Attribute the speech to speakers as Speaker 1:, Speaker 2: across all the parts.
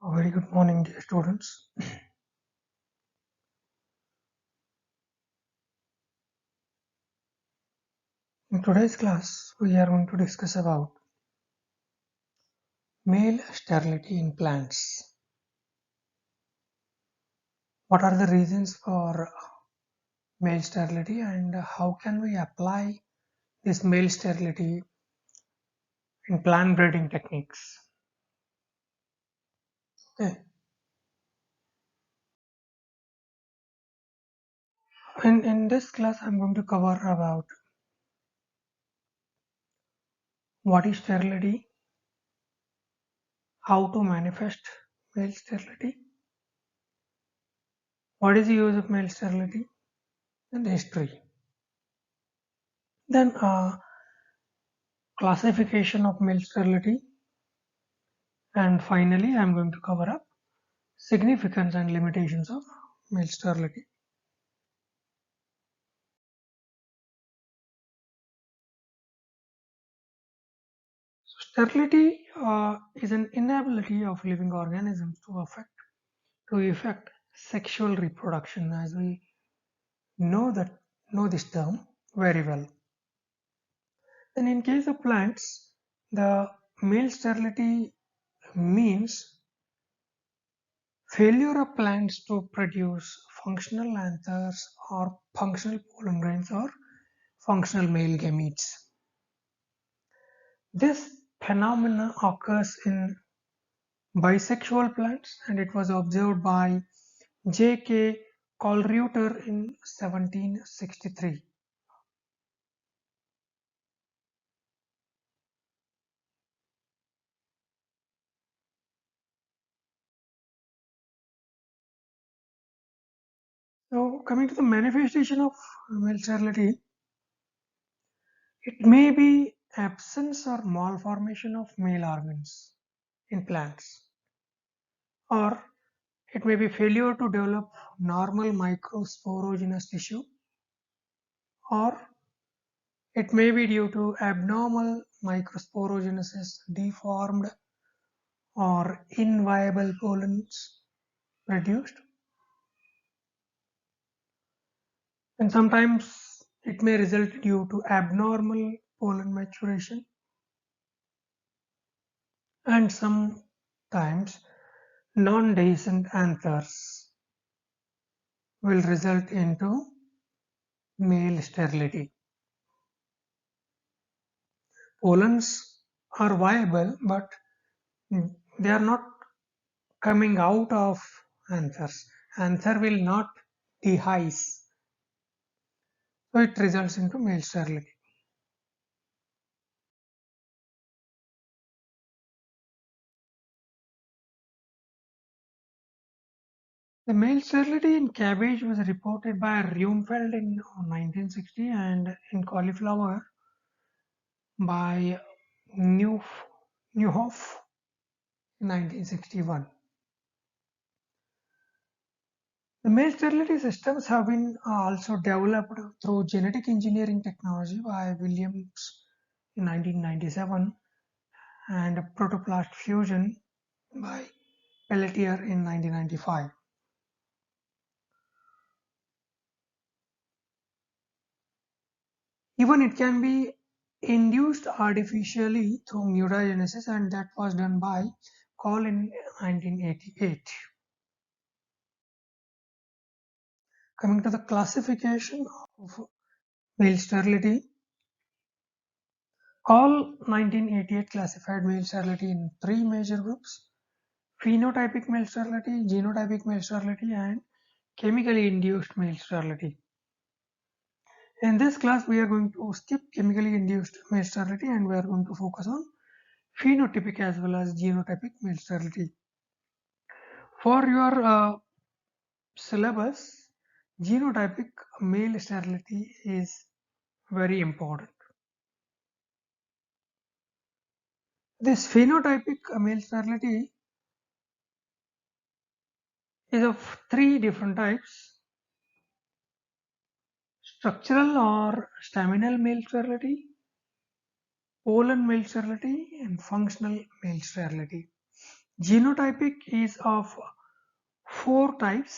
Speaker 1: A very good morning, dear students. In today's class, we are going to discuss about male sterility in plants. What are the reasons for male sterility and how can we apply this male sterility in plant breeding techniques? Okay. In this class, I'm going to cover about what is sterility, how to manifest male sterility, what is the use of male sterility, and history. Then classification of male sterility, and finally I'm going to cover up significance and limitations of male sterility. So sterility is an inability of living organisms to effect sexual reproduction, as we know this term very well. Then in case of plants, the male sterility means failure of plants to produce functional anthers or functional pollen grains or functional male gametes. This phenomena occurs in bisexual plants and it was observed by J.K. Colruyter in 1763. So coming to the manifestation of male sterility, it may be absence or malformation of male organs in plants, or it may be failure to develop normal microsporogenous tissue, or it may be due to abnormal microsporogenesis, deformed or inviable pollens produced, and sometimes it may result due to abnormal pollen maturation, and sometimes non-dehiscent anthers will result into male sterility. Pollens are viable, but they are not coming out of anthers. Anther will not dehisce, so it results into male sterility. The male sterility in cabbage was reported by Ruemfeld in 1960 and in cauliflower by Neuhoff in 1961. The male sterility systems have been also developed through genetic engineering technology by Williams in 1997 and protoplast fusion by Pelletier in 1995. Even it can be induced artificially through mutagenesis, and that was done by Cole in 1988. Coming to the classification of male sterility, Cole 1988 classified male sterility in three major groups: phenotypic male sterility, genotypic male sterility, and chemically induced male sterility. In this class, we are going to skip chemically induced male sterility and we are going to focus on phenotypic as well as genotypic male sterility. For your syllabus, genotypic male sterility is very important. This phenotypic male sterility is of three different types: structural or staminal male sterility, pollen male sterility, and functional male sterility. Genotypic is of 4 types: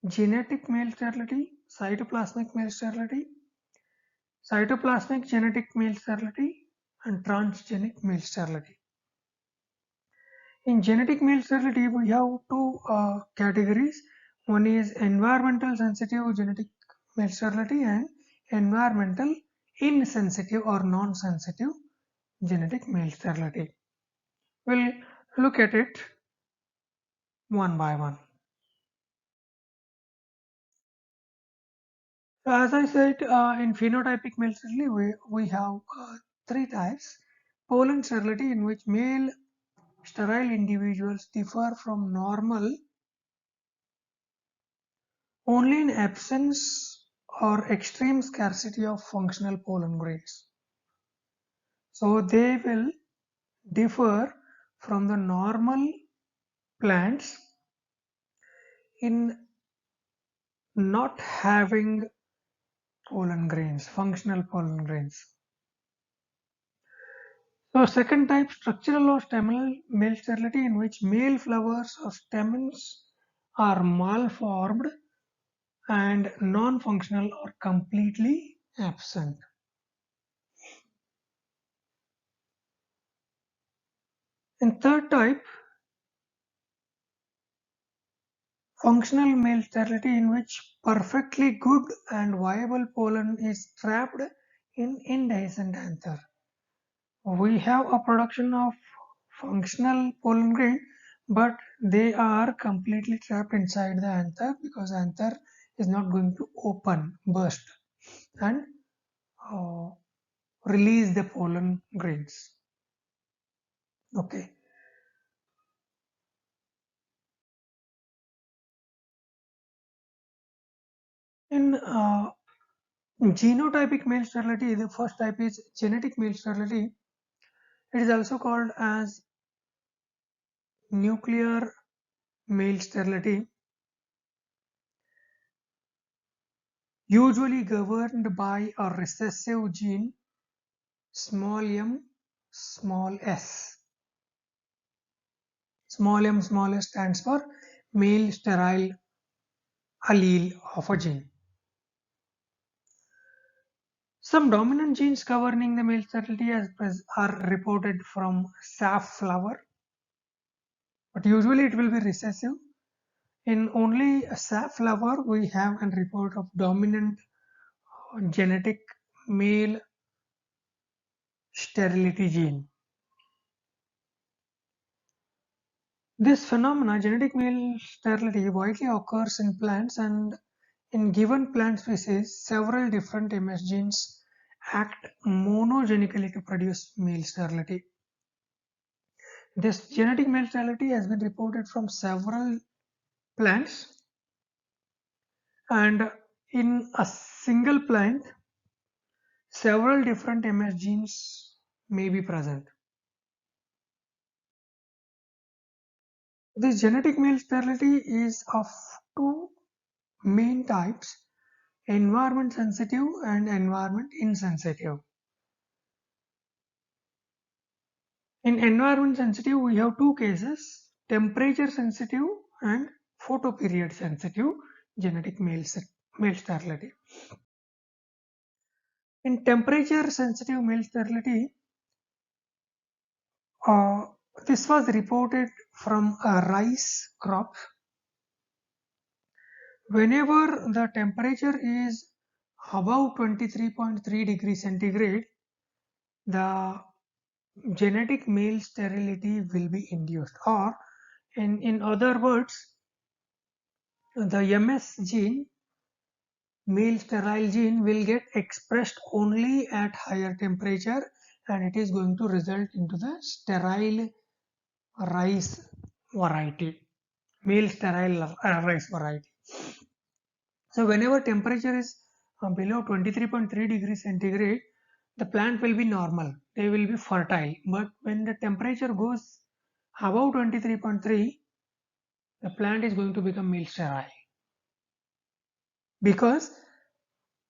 Speaker 1: genetic male sterility, cytoplasmic male sterility, cytoplasmic genetic male sterility, and transgenic male sterility. In genetic male sterility, we have two categories. One is environmental sensitive genetic male sterility and environmental insensitive or non-sensitive genetic male sterility. We'll look at it one by one. So as I said, in phenotypic male sterility, we have 3 types. Pollen sterility, in which male sterile individuals differ from normal only in absence or extreme scarcity of functional pollen grains. So they will differ from the normal plants in not having pollen grains, functional pollen grains. So second type, structural or staminal male sterility, in which male flowers or stamens are malformed and non-functional or completely absent. In third type, functional male sterility, in which perfectly good and viable pollen is trapped in indehiscent anther. We have a production of functional pollen grain, but they are completely trapped inside the anther because anther is not going to burst and uh, release the pollen grains. Okay. In genotypic male sterility, the first type is genetic male sterility. It is also called as nuclear male sterility, usually governed by a recessive gene m small s. Small s stands for male sterile allele of a gene. Some dominant genes governing the male sterility are reported from safflower, but usually it will be recessive. In only safflower, we have a report of dominant genetic male sterility gene. This phenomena, genetic male sterility, widely occurs in plants, and in given plant species, several different MS genes act monogenically to produce male sterility. This genetic male sterility has been reported from several plants, and in a single plant, several different MS genes may be present. This genetic male sterility is of two main types: environment sensitive and environment insensitive. In environment sensitive, we have two cases: temperature sensitive and photoperiod sensitive genetic male sterility. In temperature sensitive male sterility, uh, this was reported from a rice crop. Whenever the temperature is above 23.3 degrees centigrade, the genetic male sterility will be induced, or in other words, the MS gene, male sterile gene, will get expressed only at higher temperature, and it is going to result into the sterile rice variety, male sterile rice variety. So whenever temperature is below 23.3 degrees centigrade, the plant will be normal, they will be fertile. But when the temperature goes above 23.3, the plant is going to become male sterile, because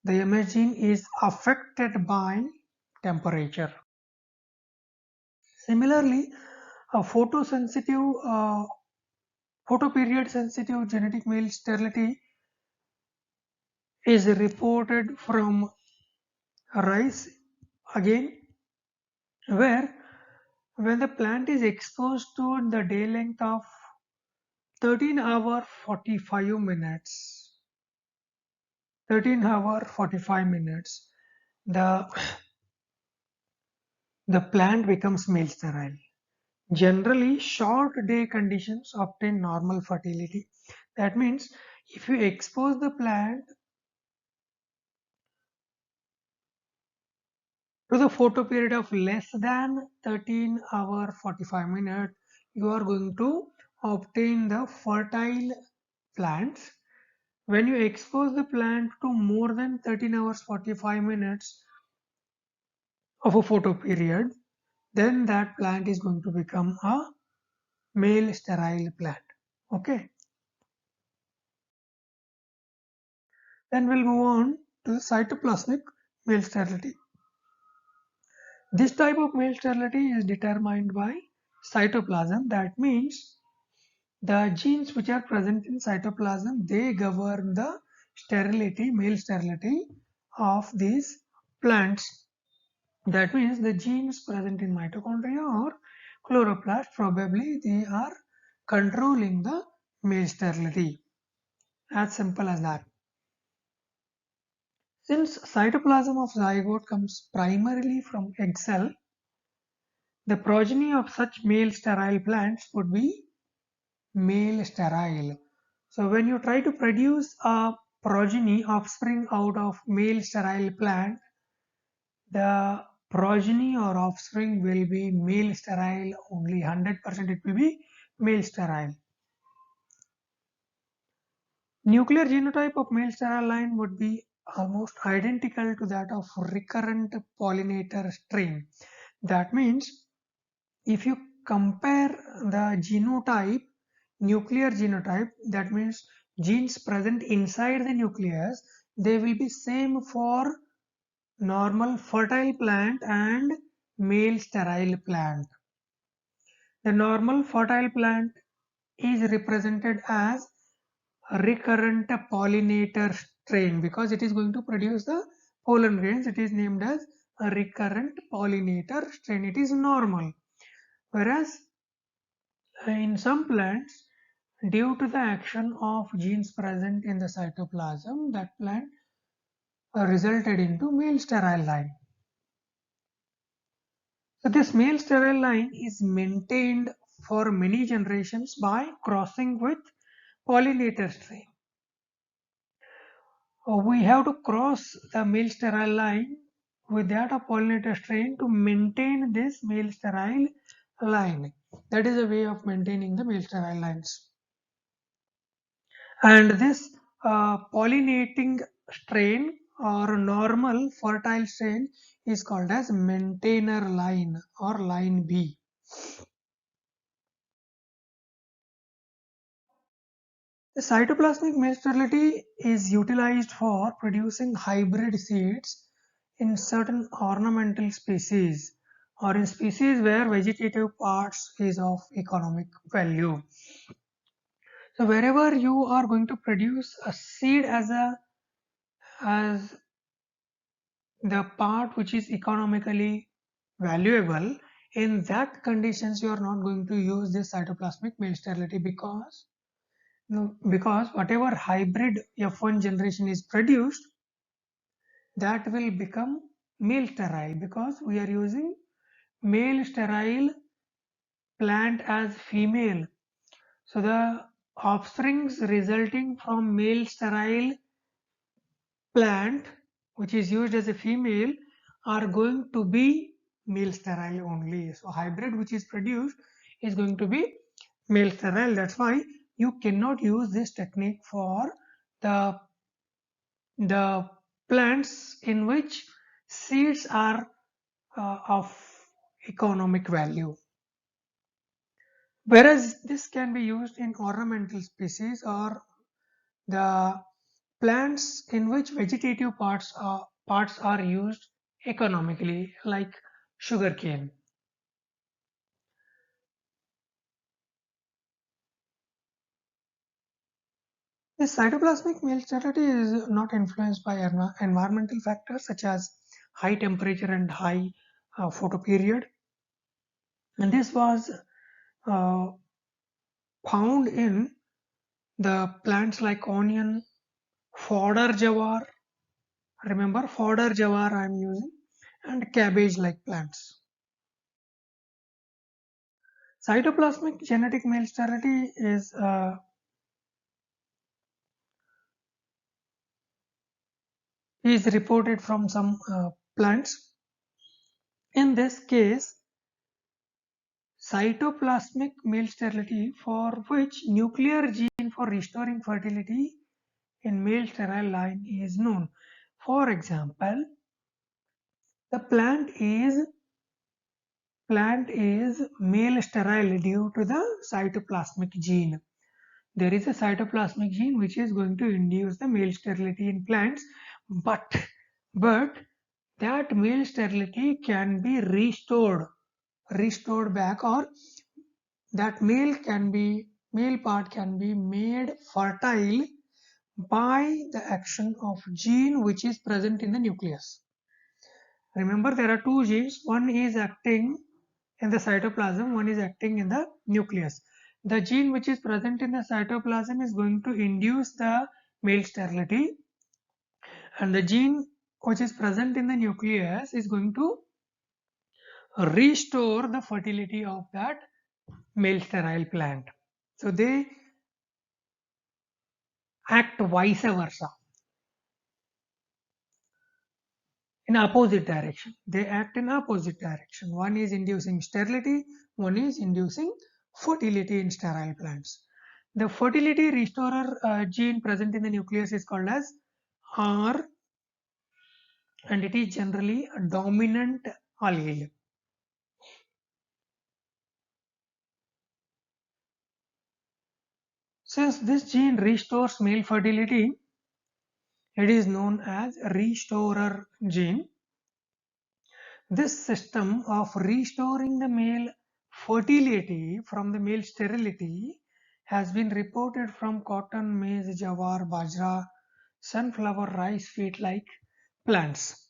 Speaker 1: the MS gene is affected by temperature. Similarly, A photoperiod sensitive genetic male sterility is reported from rice again, where when the plant is exposed to the day length of 13 hour 45 minutes, 13 hour 45 minutes, the the plant becomes male sterile. Generally, short day conditions obtain normal fertility. That means if you expose the plant to the photo period of less than 13 hour 45 minutes, you are going to obtain the fertile plants. When you expose the plant to more than 13 hours 45 minutes of a photo period, then that plant is going to become a male sterile plant. Okay. Then we'll move on to the cytoplasmic male sterility. This type of male sterility is determined by cytoplasm. That means the genes which are present in cytoplasm, they govern the sterility, male sterility of these plants. That means the genes present in mitochondria or chloroplast, probably they are controlling the male sterility. As simple as that. Since cytoplasm of zygote comes primarily from egg cell, the progeny of such male sterile plants would be male sterile. So when you try to produce a progeny offspring out of male sterile plant, the progeny or offspring will be male sterile only. 100% it will be male sterile. Nuclear genotype of male sterile line would be almost identical to that of recurrent pollinator strain. That means if you compare the genotype, nuclear genotype, that means genes present inside the nucleus, they will be same for normal fertile plant and male sterile plant. The normal fertile plant is represented as recurrent pollinator strain because it is going to produce the pollen grains. It is named as a recurrent pollinator strain. It is normal. Whereas in some plants, due to the action of genes present in the cytoplasm, that plant resulted into male sterile line. So this male sterile line is maintained for many generations by crossing with pollinator strain. We have to cross the male sterile line with that of pollinator strain to maintain this male sterile line. That is a way of maintaining the male sterile lines. And this pollinating strain or normal fertile strain is called as maintainer line or line B. The cytoplasmic male sterility is utilized for producing hybrid seeds in certain ornamental species or in species where vegetative parts is of economic value. So wherever you are going to produce a seed as the part which is economically valuable, in that conditions you are not going to use this cytoplasmic male sterility because because whatever hybrid F1 generation is produced, that will become male sterile because we are using male sterile plant as female. So the offsprings resulting from male sterile plant which is used as a female are going to be male sterile only. So hybrid which is produced is going to be male sterile. That's why you cannot use this technique for the the plants in which seeds are of economic value. Whereas this can be used in ornamental species or the plants in which vegetative parts are used economically, like sugarcane. This cytoplasmic male sterility is not influenced by environmental factors such as high temperature and high photoperiod. And this was uh, found in the plants like onion, fodder jawar. Remember, fodder jawar I am using, and cabbage like plants. Cytoplasmic genetic male sterility is reported from some plants. In this case, cytoplasmic male sterility, for which nuclear gene for restoring fertility in male sterile line is known. For example, the plant is male sterile due to the cytoplasmic gene. There is a cytoplasmic gene which is going to induce the male sterility in plants, but but that male sterility can be restored back, or that male part can be made fertile by the action of gene which is present in the nucleus. Remember, there are two genes, one is acting in the cytoplasm, one is acting in the nucleus. The gene which is present in the cytoplasm is going to induce the male sterility, and the gene which is present in the nucleus is going to restore the fertility of that male sterile plant. So they act vice versa, in opposite direction. They act in opposite direction. One is inducing sterility, one is inducing fertility in sterile plants. The fertility restorer gene present in the nucleus is called as R, and it is generally a dominant allele. Since this gene restores male fertility, it is known as restorer gene. This system of restoring the male fertility from the male sterility has been reported from cotton, maize, jawar, bajra, sunflower, rice, wheat like plants.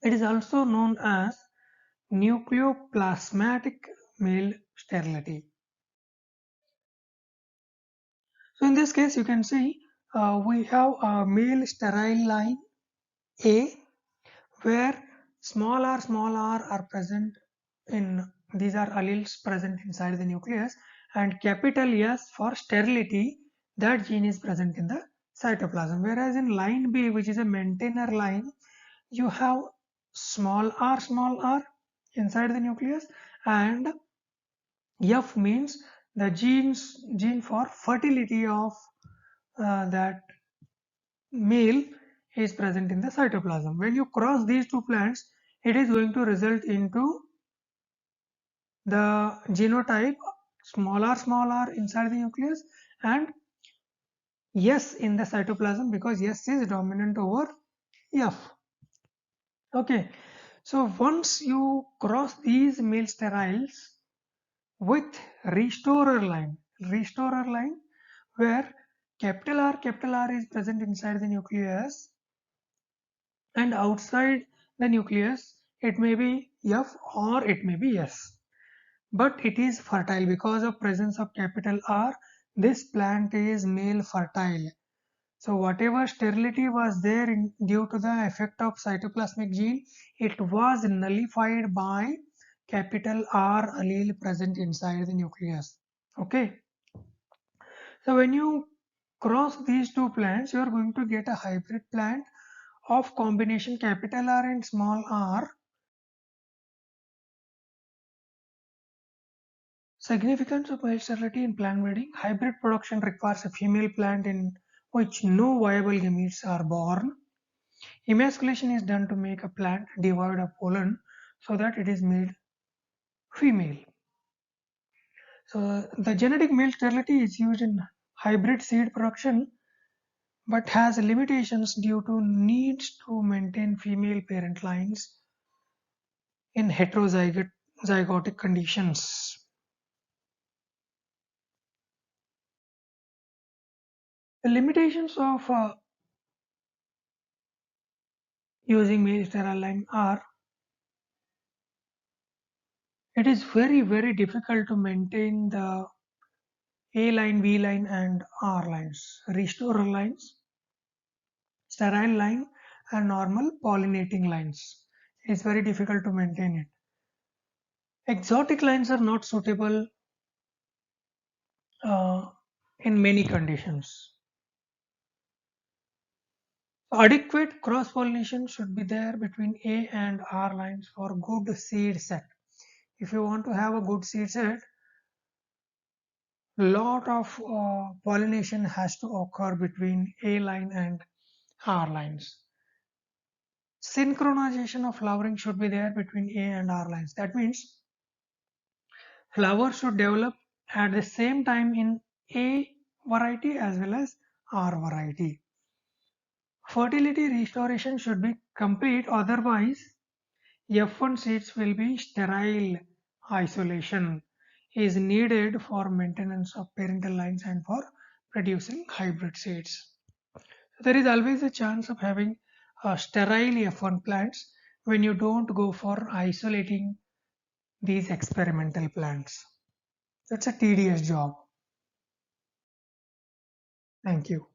Speaker 1: It is also known as nucleoplasmatic male sterility. So in this case, you can see we have a male sterile line A, where small r are present in, these are alleles present inside the nucleus, and capital S for sterility, that gene is present in the cytoplasm. Whereas in line B, which is a maintainer line, you have small r inside the nucleus, and F means the gene for fertility of that male is present in the cytoplasm. When you cross these two plants, it is going to result into the genotype small r inside the nucleus and S in the cytoplasm, because S is dominant over F. Okay, so once you cross these male steriles with restorer line where capital R is present inside the nucleus, and outside the nucleus it may be F or it may be S, but it is fertile because of presence of capital R. This plant is male fertile. So whatever sterility was there due to the effect of cytoplasmic gene, it was nullified by capital R allele present inside the nucleus. Okay. So when you cross these two plants, you are going to get a hybrid plant of combination capital R and small r. Significance of male sterility in plant breeding. Hybrid production requires a female plant in which no viable gametes are born. Emasculation is done to make a plant devoid of pollen so that it is made female. So the genetic male sterility is used in hybrid seed production but has limitations due to needs to maintain female parent lines in heterozygotic conditions. The limitations of using male sterile line are it is very difficult to maintain the A line, B line and R lines, restorer lines, sterile line and normal pollinating lines. It is very difficult to maintain it. Exotic lines are not suitable uh, in many conditions. Adequate cross pollination should be there between A and R lines for good seed set. If you want to have a good seed set, lot of pollination has to occur between A line and R lines. Synchronization of flowering should be there between A and R lines. That means flowers should develop at the same time in A variety as well as R variety. Fertility restoration should be complete, otherwise F1 seeds will be sterile. Isolation is needed for maintenance of parental lines and for producing hybrid seeds. There is always a chance of having sterile F1 plants when you don't go for isolating these experimental plants. That's a tedious job. Thank you.